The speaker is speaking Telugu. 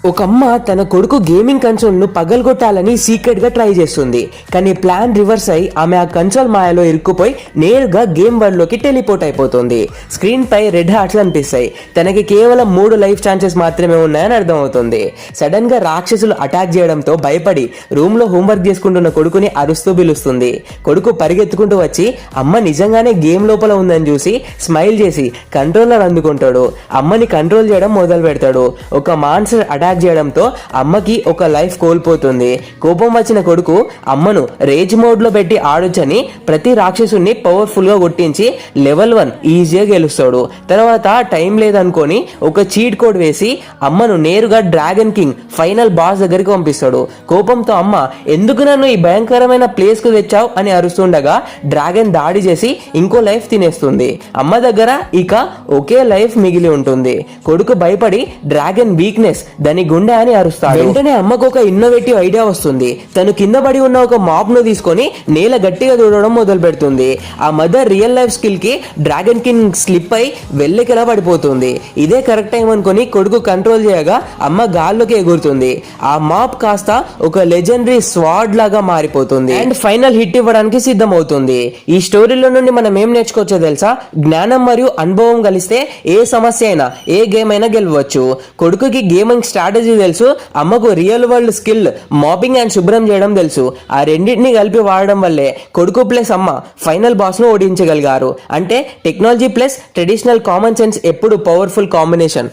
ఒక అమ్మ తన కొడుకు గేమింగ్ కన్సోల్ ను పగలగొట్టాలని సీక్రెట్ గా ట్రై చేస్తుంది. కానీ ప్లాన్ రివర్స్ అయి ఆమె ఆ కన్సోల్ మాయలో ఇరుక్కుపోయి నేరుగా గేమ్ వరల్డ్ లోకి టెలిపోర్ట్ అయిపోతుంది. స్క్రీన్ పై రెడ్ హార్ట్స్ అనిపిస్తాయి. తనకి కేవలం 3 లైఫ్ ఛాన్సెస్ మాత్రమే ఉన్నాయని అర్థమవుతుంది. సడన్ గా రాక్షసులు అటాక్ చేయడంతో భయపడి రూమ్ లో హోంవర్క్ చేసుకుంటున్న కొడుకుని అరుస్తూ పిలుస్తుంది. కొడుకు పరిగెత్తుకుంటూ వచ్చి అమ్మ నిజంగానే గేమ్ లోపల ఉందని చూసి స్మైల్ చేసి కంట్రోలర్ అందుకుంటాడు. అమ్మని కంట్రోల్ చేయడం మొదలు పెడతాడు. ఒక మాన్స్టర్ అటాక్ చేయడంతో అమ్మకి ఒక లైఫ్ కోల్పోతుంది. కోపం వచ్చిన కొడుకు అమ్మను రేజ్ మోడ్ లో పెట్టి ఆడొచ్చని ప్రతి రాక్షసుని పవర్ఫుల్ గా కొట్టించి లెవెల్ 1 ఈజీగా గెలుస్తాడు. తర్వాత టైం లేదనుకొని ఒక చీట్ కోడ్ వేసి అమ్మను నేరుగా డ్రాగన్ కింగ్ ఫైనల్ బాస్ దగ్గరికి పంపిస్తాడు. కోపంతో అమ్మ ఎందుకు నన్ను ఈ భయంకరమైన ప్లేస్ కు తెచ్చావు అని అరుస్తుండగా డ్రాగన్ దాడి చేసి ఇంకో లైఫ్ తినేస్తుంది. అమ్మ దగ్గర ఇక ఒకే లైఫ్ మిగిలి ఉంటుంది. కొడుకు భయపడి డ్రాగన్ వీక్నెస్ దాని గుండె అని అరుస్తాడు. వెంటనే అమ్మకు ఒక ఇన్నోవేటివ్ ఐడియా వస్తుంది. తను కింద పడి ఉన్న ఒక మాప్ ను తీసుకొని నేల గట్టిగా దూడడం మొదలు పెడుతుంది. ఆ మదర్ రియల్ లైఫ్ స్కిల్ కి డ్రాగన్ కింగ్ స్లిప్ అయి వెల్లకిలా పడిపోతుంది. ఇదే కరెక్ట్ టైం అనుకొని కొడుకు కంట్రోల్ చేయగా అమ్మ గాల్లోకి ఎగురుతుంది. ఆ మాప్ కాస్త ఒక లెజెండరీ స్వాడ్ లాగా మారిపోతుంది అండ్ ఫైనల్ హిట్ ఇవ్వడానికి సిద్ధమవుతుంది. ఈ స్టోరీలో నుండి మనం ఏం నేర్చుకోవచ్చో తెలుసా? జ్ఞానం మరియు అనుభవం కలిస్తే ఏ సమస్య అయినా ఏ గేమ్ అయినా గెలవచ్చు. కొడుకుకి గేమింగ్ స్ట్రాటజీ తెలుసు, అమ్మకు real world skill mapping and శుభ్రం చేయడం తెలుసు. ఆ రెండింటిని కలిపి వాడడం వల్లే కొడుకు ప్లస్ అమ్మ ఫైనల్ బాస్ ను ఓడించగలిగారు. అంటే technology plus traditional common sense ఎప్పుడు పవర్ఫుల్ కాంబినేషన్.